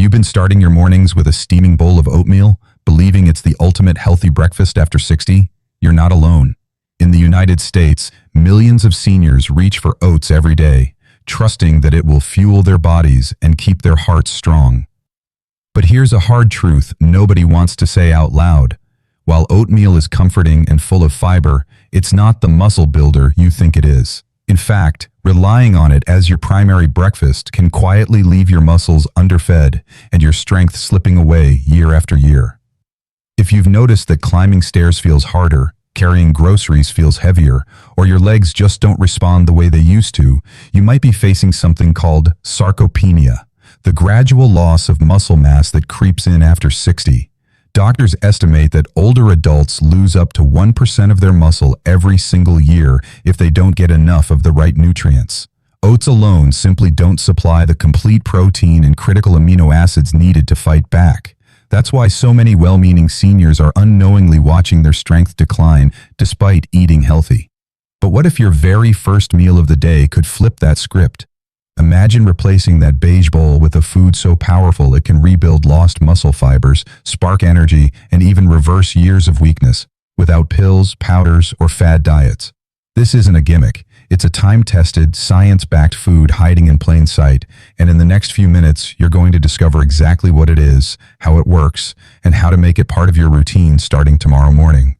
you been starting your mornings with a steaming bowl of oatmeal, believing it's the ultimate healthy breakfast after 60? You're not alone. In the United States, millions of seniors reach for oats every day, trusting that it will fuel their bodies and keep their hearts strong. But here's a hard truth nobody wants to say out loud. While oatmeal is comforting and full of fiber, it's not the muscle builder you think it is. In fact, relying on it as your primary breakfast can quietly leave your muscles underfed and your strength slipping away year after year. If you've noticed that climbing stairs feels harder, carrying groceries feels heavier, or your legs just don't respond the way they used to, you might be facing something called sarcopenia, the gradual loss of muscle mass that creeps in after 60. Doctors estimate that older adults lose up to 1% of their muscle every single year if they don't get enough of the right nutrients. Oats alone simply don't supply the complete protein and critical amino acids needed to fight back. That's why so many well-meaning seniors are unknowingly watching their strength decline despite eating healthy. But what if your very first meal of the day could flip that script? Imagine replacing that beige bowl with a food so powerful it can rebuild lost muscle fibers, spark energy, and even reverse years of weakness, without pills, powders, or fad diets. This isn't a gimmick. It's a time-tested, science-backed food hiding in plain sight, and in the next few minutes, you're going to discover exactly what it is, how it works, and how to make it part of your routine starting tomorrow morning.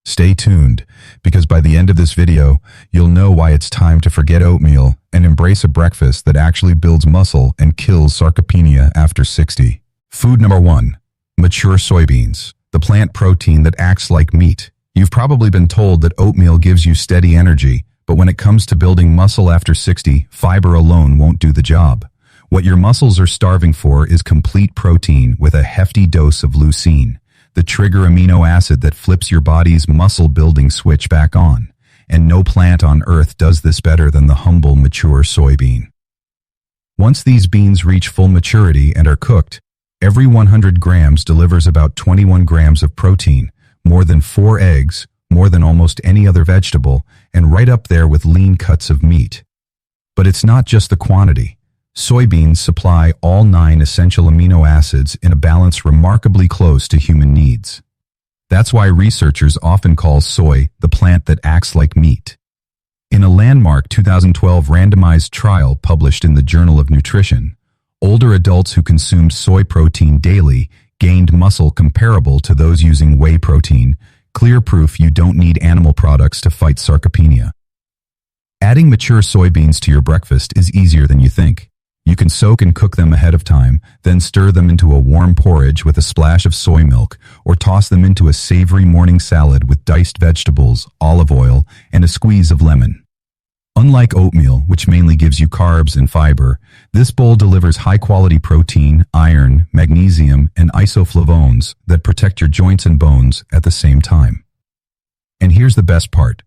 Stay tuned, because by the end of this video, you'll know why it's time to forget oatmeal and embrace a breakfast that actually builds muscle and kills sarcopenia after 60. Food number 1. Mature soybeans, the plant protein that acts like meat. You've probably been told that oatmeal gives you steady energy, but when it comes to building muscle after 60, fiber alone won't do the job. What your muscles are starving for is complete protein with a hefty dose of leucine, the trigger amino acid that flips your body's muscle-building switch back on. And no plant on earth does this better than the humble, mature soybean. Once these beans reach full maturity and are cooked, every 100 grams delivers about 21 grams of protein, more than 4 eggs, more than almost any other vegetable, and right up there with lean cuts of meat. But it's not just the quantity. Soybeans supply all 9 essential amino acids in a balance remarkably close to human needs. That's why researchers often call soy the plant that acts like meat. In a landmark 2012 randomized trial published in the Journal of Nutrition, older adults who consumed soy protein daily gained muscle comparable to those using whey protein, clear proof you don't need animal products to fight sarcopenia. Adding mature soybeans to your breakfast is easier than you think. You can soak and cook them ahead of time, then stir them into a warm porridge with a splash of soy milk, or toss them into a savory morning salad with diced vegetables, olive oil, and a squeeze of lemon. Unlike oatmeal, which mainly gives you carbs and fiber, this bowl delivers high-quality protein, iron, magnesium, and isoflavones that protect your joints and bones at the same time. And here's the best part.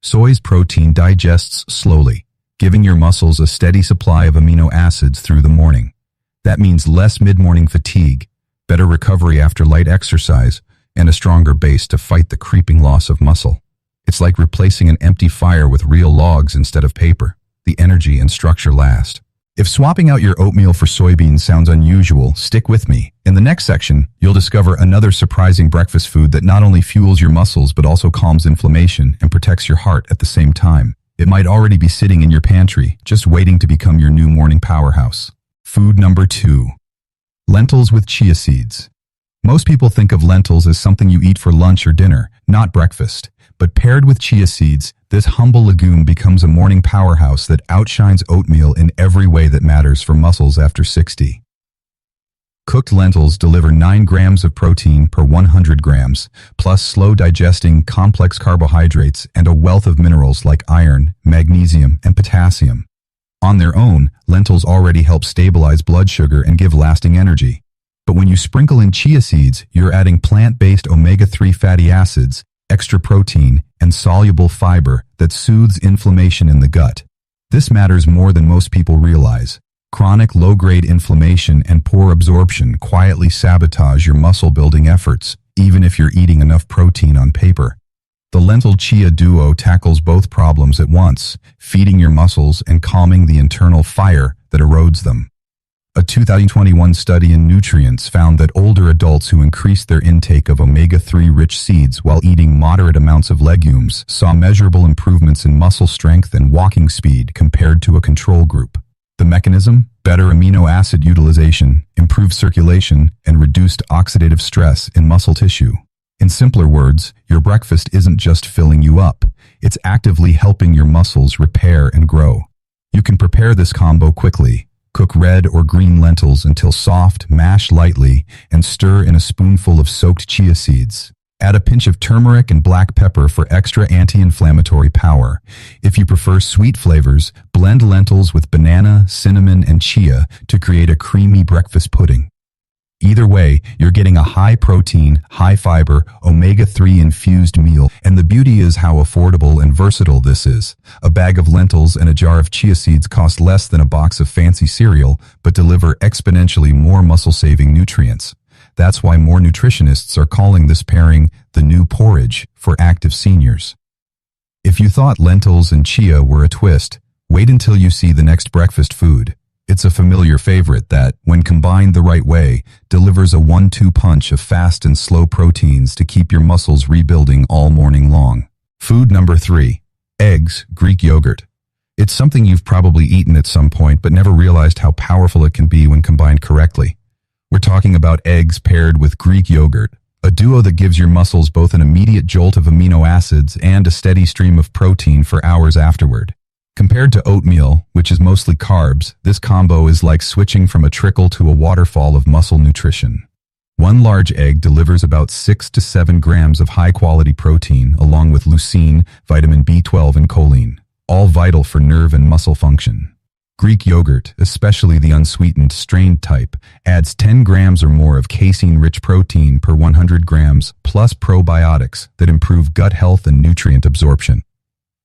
Soy's protein digests slowly, giving your muscles a steady supply of amino acids through the morning. That means less mid-morning fatigue, better recovery after light exercise, and a stronger base to fight the creeping loss of muscle. It's like replacing an empty fire with real logs instead of paper. The energy and structure last. If swapping out your oatmeal for soybeans sounds unusual, stick with me. In the next section, you'll discover another surprising breakfast food that not only fuels your muscles but also calms inflammation and protects your heart at the same time. It might already be sitting in your pantry, just waiting to become your new morning powerhouse. Food number 2. Lentils with chia seeds. Most people think of lentils as something you eat for lunch or dinner, not breakfast. But paired with chia seeds, this humble legume becomes a morning powerhouse that outshines oatmeal in every way that matters for muscles after 60. Cooked lentils deliver 9 grams of protein per 100 grams, plus slow-digesting complex carbohydrates and a wealth of minerals like iron, magnesium, and potassium. On their own, lentils already help stabilize blood sugar and give lasting energy. But when you sprinkle in chia seeds, you're adding plant-based omega-3 fatty acids, extra protein, and soluble fiber that soothes inflammation in the gut. This matters more than most people realize. Chronic low-grade inflammation and poor absorption quietly sabotage your muscle-building efforts, even if you're eating enough protein on paper. The lentil-chia duo tackles both problems at once, feeding your muscles and calming the internal fire that erodes them. A 2021 study in nutrients found that older adults who increased their intake of omega-3 rich seeds while eating moderate amounts of legumes saw measurable improvements in muscle strength and walking speed compared to a control group. The mechanism? Better amino acid utilization, improved circulation, and reduced oxidative stress in muscle tissue. In simpler words, your breakfast isn't just filling you up, it's actively helping your muscles repair and grow. You can prepare this combo quickly. Cook red or green lentils until soft, mash lightly, and stir in a spoonful of soaked chia seeds. Add a pinch of turmeric and black pepper for extra anti-inflammatory power. If you prefer sweet flavors, blend lentils with banana, cinnamon, and chia to create a creamy breakfast pudding. Either way, you're getting a high-protein, high-fiber, omega-3 infused meal, and the beauty is how affordable and versatile this is. A bag of lentils and a jar of chia seeds cost less than a box of fancy cereal, but deliver exponentially more muscle-saving nutrients. That's why more nutritionists are calling this pairing the new porridge for active seniors. If you thought lentils and chia were a twist, wait until you see the next breakfast food. It's a familiar favorite that, when combined the right way, delivers a 1-2 punch of fast and slow proteins to keep your muscles rebuilding all morning long. Food number 3. Eggs, Greek yogurt. It's something you've probably eaten at some point but never realized how powerful it can be when combined correctly. We're talking about eggs paired with Greek yogurt, a duo that gives your muscles both an immediate jolt of amino acids and a steady stream of protein for hours afterward. Compared to oatmeal, which is mostly carbs, this combo is like switching from a trickle to a waterfall of muscle nutrition. One large egg delivers about 6 to 7 grams of high-quality protein along with leucine, vitamin B12, and choline, all vital for nerve and muscle function. Greek yogurt, especially the unsweetened strained type, adds 10 grams or more of casein-rich protein per 100 grams plus probiotics that improve gut health and nutrient absorption.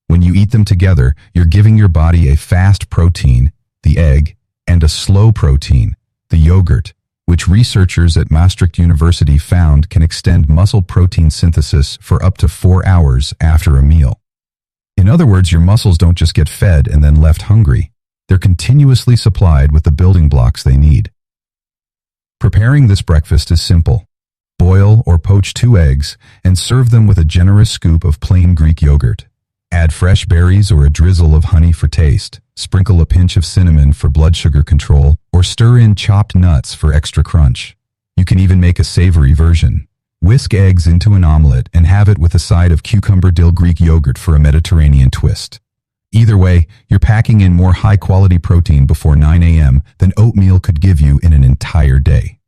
When you eat them together, you're giving your body a fast protein, the egg, and a slow protein, the yogurt, which researchers at Maastricht University found can extend muscle protein synthesis for up to 4 hours after a meal. In other words, your muscles don't just get fed and then left hungry. They're continuously supplied with the building blocks they need. Preparing this breakfast is simple. Boil or poach 2 eggs and serve them with a generous scoop of plain Greek yogurt. Add fresh berries or a drizzle of honey for taste, sprinkle a pinch of cinnamon for blood sugar control, or stir in chopped nuts for extra crunch. You can even make a savory version. Whisk eggs into an omelet and have it with a side of cucumber dill Greek yogurt for a Mediterranean twist. Either way, you're packing in more high-quality protein before 9 a.m. than oatmeal could give you in an entire day.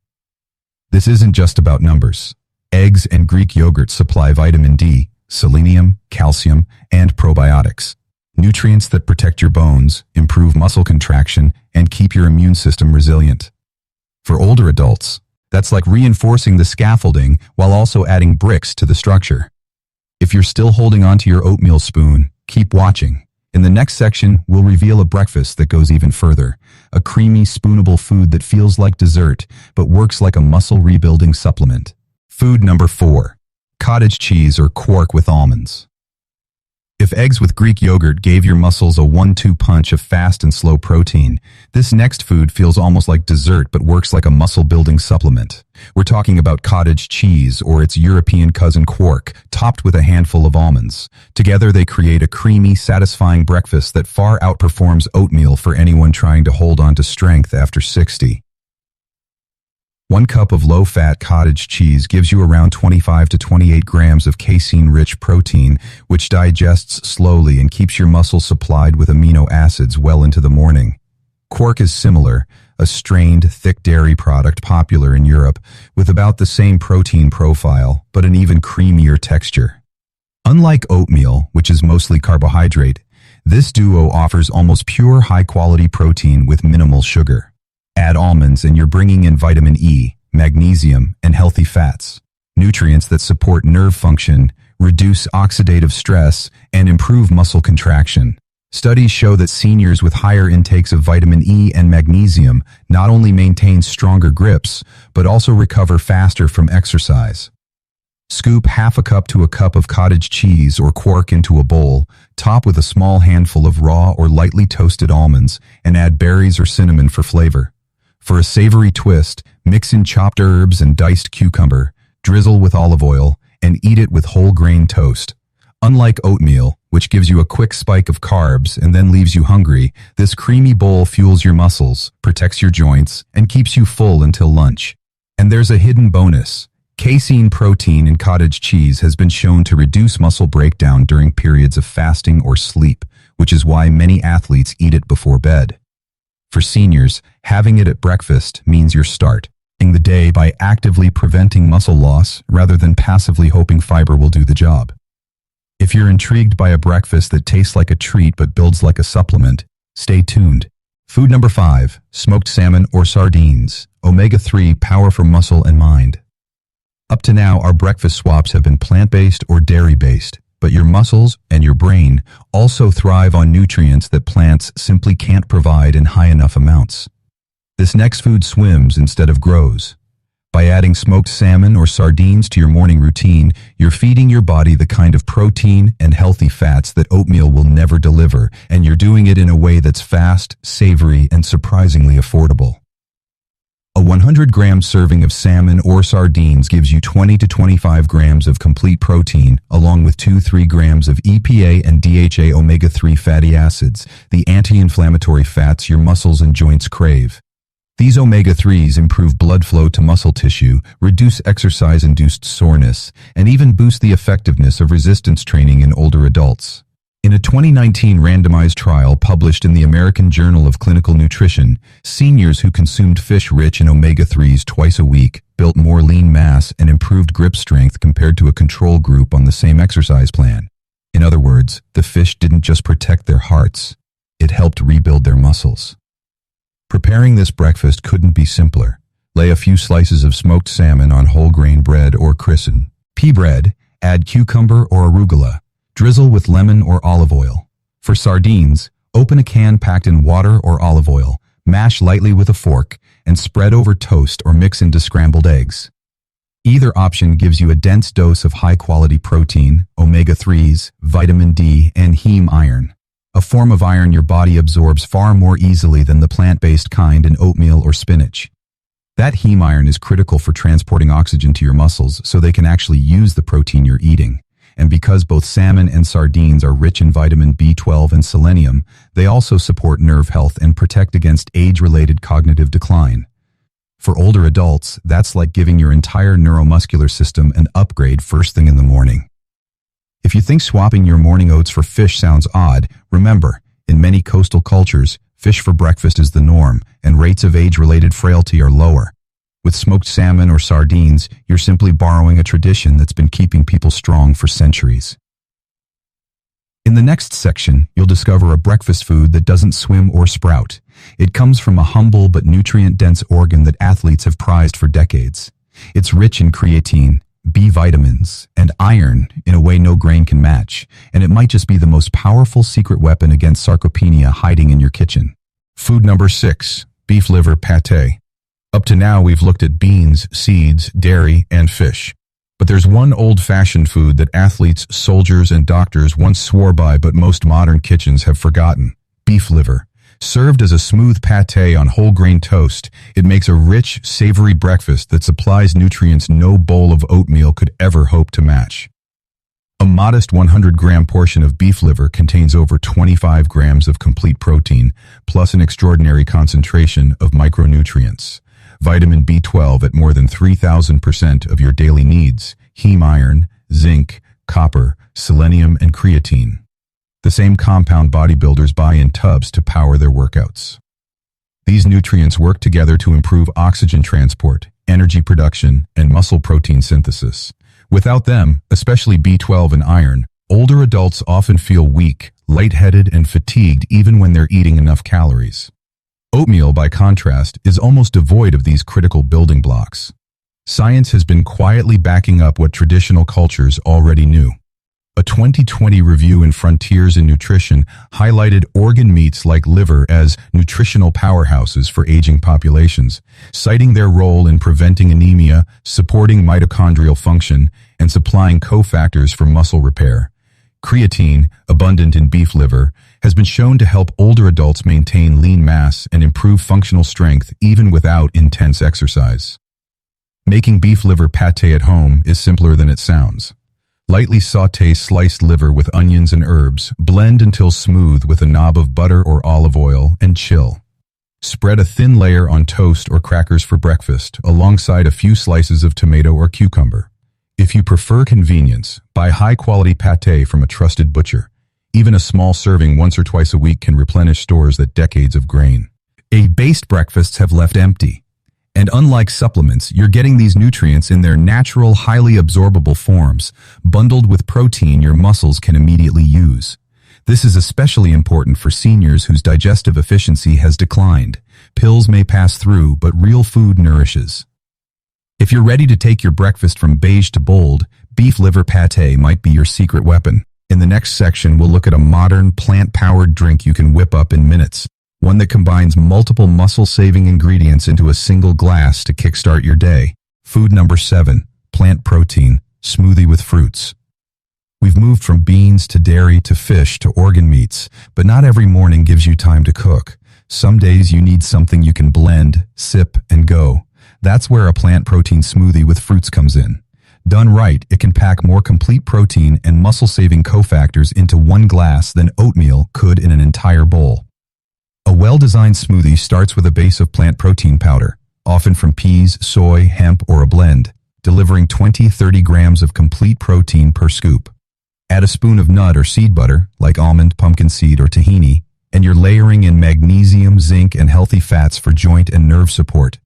This isn't just about numbers. Eggs and Greek yogurt supply vitamin D, selenium, calcium, and probiotics, nutrients that protect your bones, improve muscle contraction, and keep your immune system resilient. For older adults, that's like reinforcing the scaffolding while also adding bricks to the structure. If you're still holding onto your oatmeal spoon, keep watching. In the next section, we'll reveal a breakfast that goes even further, a creamy, spoonable food that feels like dessert but works like a muscle rebuilding supplement. Food number 4. Cottage cheese or quark with almonds. If eggs with Greek yogurt gave your muscles a 1-2 punch of fast and slow protein, this next food feels almost like dessert but works like a muscle-building supplement. We're talking about cottage cheese or its European cousin quark, topped with a handful of almonds. Together they create a creamy, satisfying breakfast that far outperforms oatmeal for anyone trying to hold on to strength after 60. 1 cup of low-fat cottage cheese gives you around 25 to 28 grams of casein-rich protein, which digests slowly and keeps your muscles supplied with amino acids well into the morning. Quark is similar, a strained, thick dairy product popular in Europe, with about the same protein profile, but an even creamier texture. Unlike oatmeal, which is mostly carbohydrate, this duo offers almost pure high-quality protein with minimal sugar. Add almonds and you're bringing in vitamin E, magnesium, and healthy fats, nutrients that support nerve function, reduce oxidative stress, and improve muscle contraction. Studies show that seniors with higher intakes of vitamin E and magnesium not only maintain stronger grips, but also recover faster from exercise. Scoop half a cup to a cup of cottage cheese or quark into a bowl, top with a small handful of raw or lightly toasted almonds, and add berries or cinnamon for flavor. For a savory twist, mix in chopped herbs and diced cucumber, drizzle with olive oil, and eat it with whole grain toast. Unlike oatmeal, which gives you a quick spike of carbs and then leaves you hungry, this creamy bowl fuels your muscles, protects your joints, and keeps you full until lunch. And there's a hidden bonus. Casein protein in cottage cheese has been shown to reduce muscle breakdown during periods of fasting or sleep, which is why many athletes eat it before bed. For seniors, having it at breakfast means you're starting the day by actively preventing muscle loss rather than passively hoping fiber will do the job. If you're intrigued by a breakfast that tastes like a treat but builds like a supplement, stay tuned. Food number 5, smoked salmon or sardines, omega-3 power for muscle and mind. Up to now, our breakfast swaps have been plant-based or dairy-based, but your muscles and your brain also thrive on nutrients that plants simply can't provide in high enough amounts. This next food swims instead of grows. By adding smoked salmon or sardines to your morning routine, you're feeding your body the kind of protein and healthy fats that oatmeal will never deliver, and you're doing it in a way that's fast, savory, and surprisingly affordable. A 100-gram serving of salmon or sardines gives you 20 to 25 grams of complete protein, along with 2-3 grams of EPA and DHA omega-3 fatty acids, the anti-inflammatory fats your muscles and joints crave. These omega-3s improve blood flow to muscle tissue, reduce exercise-induced soreness, and even boost the effectiveness of resistance training in older adults. In a 2019 randomized trial published in the American Journal of Clinical Nutrition, seniors who consumed fish rich in omega-3s twice a week built more lean mass and improved grip strength compared to a control group on the same exercise plan. In other words, the fish didn't just protect their hearts, it helped rebuild their muscles. Preparing this breakfast couldn't be simpler. Lay a few slices of smoked salmon on whole grain bread or christen. Pea bread, add cucumber or arugula. Drizzle with lemon or olive oil. For sardines, open a can packed in water or olive oil, mash lightly with a fork, and spread over toast or mix into scrambled eggs. Either option gives you a dense dose of high-quality protein, omega-3s, vitamin D, and heme iron, a form of iron your body absorbs far more easily than the plant-based kind in oatmeal or spinach. That heme iron is critical for transporting oxygen to your muscles so they can actually use the protein you're eating. And because both salmon and sardines are rich in vitamin B12 and selenium, they also support nerve health and protect against age-related cognitive decline. For older adults, that's like giving your entire neuromuscular system an upgrade first thing in the morning. If you think swapping your morning oats for fish sounds odd, remember, in many coastal cultures, fish for breakfast is the norm, and rates of age-related frailty are lower. With smoked salmon or sardines, you're simply borrowing a tradition that's been keeping people strong for centuries. In the next section, you'll discover a breakfast food that doesn't swim or sprout. It comes from a humble but nutrient-dense organ that athletes have prized for decades. It's rich in creatine, B vitamins, and iron in a way no grain can match, and it might just be the most powerful secret weapon against sarcopenia hiding in your kitchen. Food number 6, beef liver pâté. Up to now, we've looked at beans, seeds, dairy, and fish. But there's one old-fashioned food that athletes, soldiers, and doctors once swore by but most modern kitchens have forgotten: beef liver. Served as a smooth pâté on whole grain toast, it makes a rich, savory breakfast that supplies nutrients no bowl of oatmeal could ever hope to match. A modest 100-gram portion of beef liver contains over 25 grams of complete protein, plus an extraordinary concentration of micronutrients. Vitamin B12 at more than 3,000% of your daily needs, heme iron, zinc, copper, selenium, and creatine. The same compound bodybuilders buy in tubs to power their workouts. These nutrients work together to improve oxygen transport, energy production, and muscle protein synthesis. Without them, especially B12 and iron, older adults often feel weak, lightheaded, and fatigued even when they're eating enough calories. Oatmeal, by contrast, is almost devoid of these critical building blocks. Science has been quietly backing up what traditional cultures already knew. A 2020 review in Frontiers in Nutrition highlighted organ meats like liver as nutritional powerhouses for aging populations, citing their role in preventing anemia, supporting mitochondrial function, and supplying cofactors for muscle repair. Creatine, abundant in beef liver, has been shown to help older adults maintain lean mass and improve functional strength even without intense exercise. Making beef liver pâté at home is simpler than it sounds. Lightly sauté sliced liver with onions and herbs, blend until smooth with a knob of butter or olive oil, and chill. Spread a thin layer on toast or crackers for breakfast, alongside a few slices of tomato or cucumber. If you prefer convenience, buy high-quality pâté from a trusted butcher. Even a small serving once or twice a week can replenish stores that decades of grain. Based breakfasts have left empty. And unlike supplements, you're getting these nutrients in their natural, highly absorbable forms, bundled with protein your muscles can immediately use. This is especially important for seniors whose digestive efficiency has declined. Pills may pass through, but real food nourishes. If you're ready to take your breakfast from beige to bold, beef liver pâté might be your secret weapon. In the next section, we'll look at a modern, plant-powered drink you can whip up in minutes. One that combines multiple muscle-saving ingredients into a single glass to kickstart your day. Food number 7, plant protein, smoothie with fruits. We've moved from beans to dairy to fish to organ meats, but not every morning gives you time to cook. Some days you need something you can blend, sip, and go. That's where a plant protein smoothie with fruits comes in. Done right, it can pack more complete protein and muscle-saving cofactors into one glass than oatmeal could in an entire bowl. A well-designed smoothie starts with a base of plant protein powder, often from peas, soy, hemp, or a blend, delivering 20-30 grams of complete protein per scoop. Add a spoon of nut or seed butter, like almond, pumpkin seed, or tahini, and you're layering in magnesium, zinc, and healthy fats for joint and nerve support.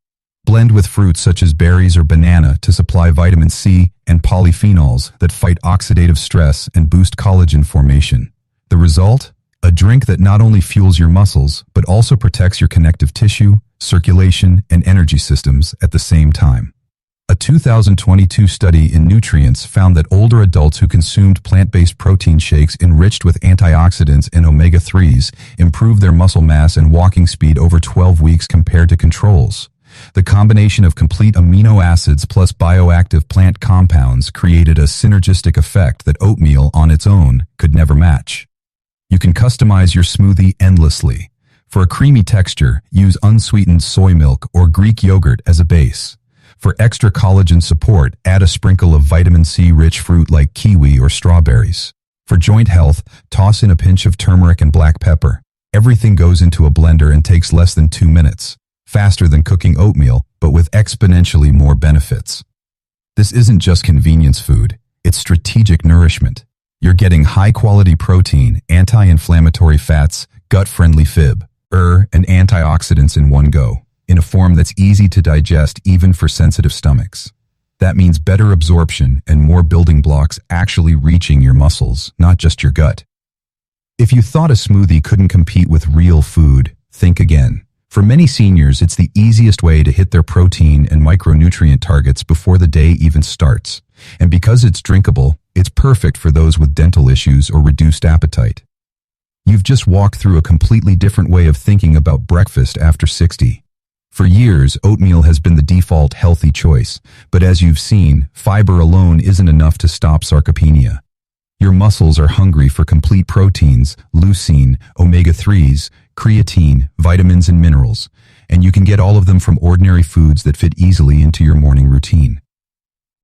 Blend with fruits such as berries or banana to supply vitamin C and polyphenols that fight oxidative stress and boost collagen formation. The result? A drink that not only fuels your muscles, but also protects your connective tissue, circulation, and energy systems at the same time. A 2022 study in Nutrients found that older adults who consumed plant-based protein shakes enriched with antioxidants and omega-3s improved their muscle mass and walking speed over 12 weeks compared to controls. The combination of complete amino acids plus bioactive plant compounds created a synergistic effect that oatmeal on its own could never match. You can customize your smoothie endlessly. For a creamy texture, use unsweetened soy milk or Greek yogurt as a base. For extra collagen support, add a sprinkle of vitamin C-rich fruit like kiwi or strawberries. For joint health, toss in a pinch of turmeric and black pepper. Everything goes into a blender and takes less than 2 minutes. Faster than cooking oatmeal, but with exponentially more benefits. This isn't just convenience food, it's strategic nourishment. You're getting high-quality protein, anti-inflammatory fats, gut-friendly fib, and antioxidants in one go, in a form that's easy to digest even for sensitive stomachs. That means better absorption and more building blocks actually reaching your muscles, not just your gut. If you thought a smoothie couldn't compete with real food, think again. For many seniors, it's the easiest way to hit their protein and micronutrient targets before the day even starts. And because it's drinkable, it's perfect for those with dental issues or reduced appetite. You've just walked through a completely different way of thinking about breakfast after 60. For years, oatmeal has been the default healthy choice, but as you've seen, fiber alone isn't enough to stop sarcopenia. Your muscles are hungry for complete proteins, leucine, omega-3s, creatine, vitamins, and minerals, and you can get all of them from ordinary foods that fit easily into your morning routine.